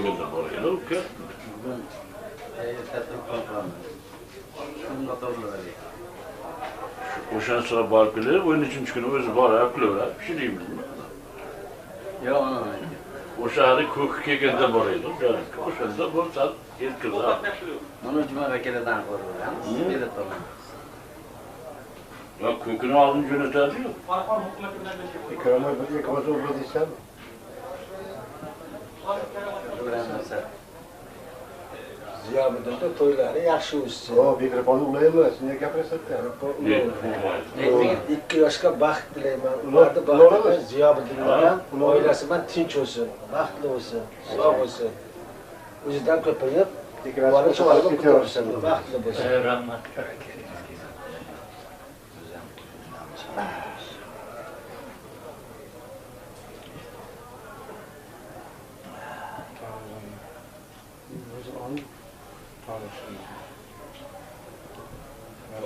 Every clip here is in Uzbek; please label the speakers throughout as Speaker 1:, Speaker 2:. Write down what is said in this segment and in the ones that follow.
Speaker 1: kelganda boraylar, uka. O'shan so'ra borib kelib, 13-chi kuni o'zi borib qilaveradi, pishiraymizmi?
Speaker 2: Yo'q, ana.
Speaker 1: O'sha hali ko'k kelganda boraylar, jo'nakka. O'shanda bo'lsa yetkazadi.
Speaker 2: Mana jumaga keladan ko'raveramiz. Bilet olamiz.
Speaker 1: Ya ko'kini oldin jo'natadi-yu.
Speaker 3: İkramlar bir yıkamaz olur desem.
Speaker 4: Ziyobiddin de to'ylari yaxshi o'ssin.
Speaker 3: O mikrofonu ulayamaz. Niye gapirasın?
Speaker 4: Ikki yoshga baxt tilayman. Ularni baxti Ziyobiddin bilan oilasi bilan tinch o'lsin, baxtli o'lsin, sog' o'lsin. O'zidan ko'payib, bola chaqaga ko'tarsin, baxtli bo'lsin.
Speaker 2: Rahmat.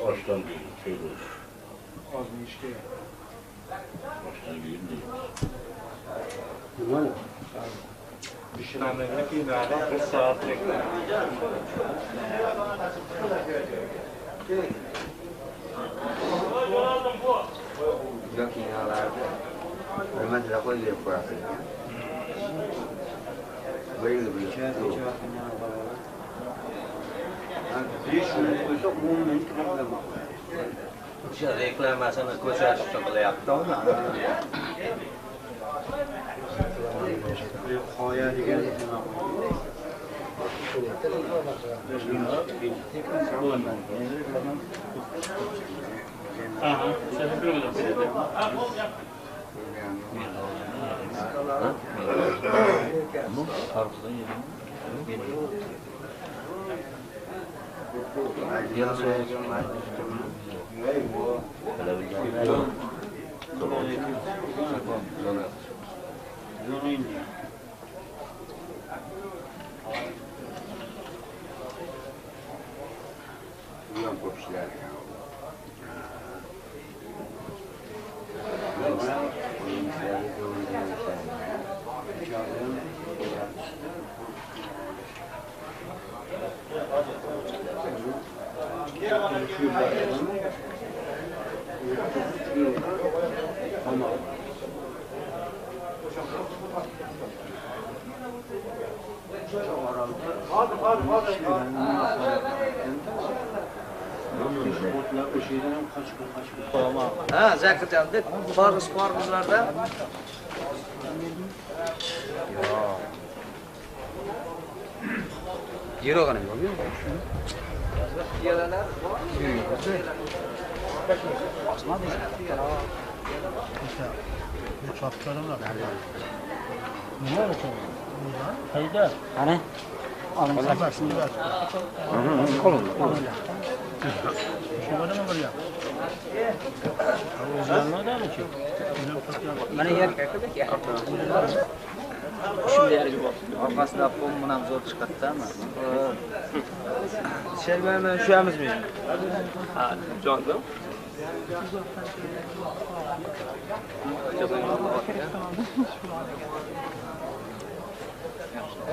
Speaker 1: Baştan bir şey olur.
Speaker 3: Az bir işte.
Speaker 1: Baştan bir değil.
Speaker 3: Böyle.
Speaker 5: Pişirenlerine bir saat bekler.
Speaker 2: Yok inalarda. Hürmetle koyuyor burası. Böyle bir şey. O'sha reklamasini ko'rsatishga qilyapti.
Speaker 3: Xoya degan
Speaker 5: Aha, sen bir oda beradi.
Speaker 1: Karpuzdan yedim.
Speaker 2: Yana söyleyeceğim var.
Speaker 3: Uyan kopuşlar.
Speaker 2: Ha, Zakircan'da parmızlarda. Yok. Yer oğlanı yok mu? Yerler. Asma değil.
Speaker 3: Bu çapkarımla.
Speaker 5: Ne oldu? Hayda. Hani? Alın
Speaker 3: Bak şimdi ver.
Speaker 5: Kolun.
Speaker 3: Şu var mı buraya?
Speaker 5: Uzanmadan mı ki?
Speaker 2: Mana yer kakıdık ya.
Speaker 5: Şimdi yergi bak.
Speaker 2: Orqasida pom bilan zo'r chiqadi ama. Sherman shuamizmi?
Speaker 5: Ha, jondim.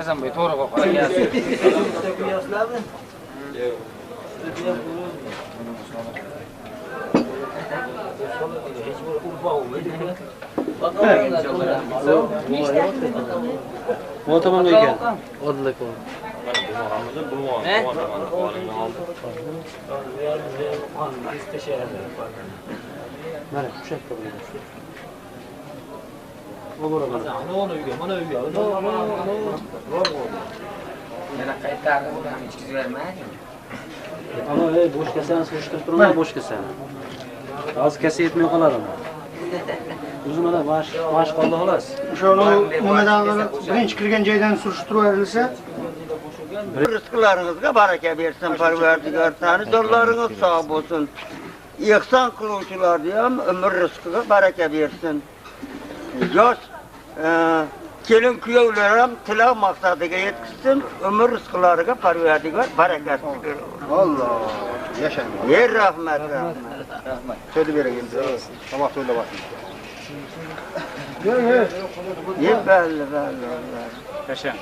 Speaker 2: Esan bo'y to'g'ri qo'yib
Speaker 5: Yoshlarmi? Yo'q.
Speaker 2: Bu tomonga ekan. Odillik bor. Mana shu yerda bo'ladi.
Speaker 5: Mana uyga.
Speaker 2: Yana qaytarib ham ichkizib bermaydi.
Speaker 6: Ama boş keseni surishtirib turma, boş keseni. Az kese yetmay qoladi. O'zimda mash qoldi xolos.
Speaker 3: O'shani nimadan birinchi kirgan joydan surishtirib berilsa,
Speaker 7: Rızklarınızga baraka versin, Parvardigar tanrılarınız sağ olsun. İhsan kıluvchilar ham ömür rızkıga baraka versin. Yosh kelin kuyovlar ham tilak maqsadiga yetkizsin, ömür rızkılarıga Parvardigar barakat bersin.
Speaker 3: Allah yaşayın.
Speaker 7: Yer rahmet.
Speaker 3: Söyle vereyim. Tamam söyle bakayım.
Speaker 7: Ye belli.
Speaker 6: Yaşa.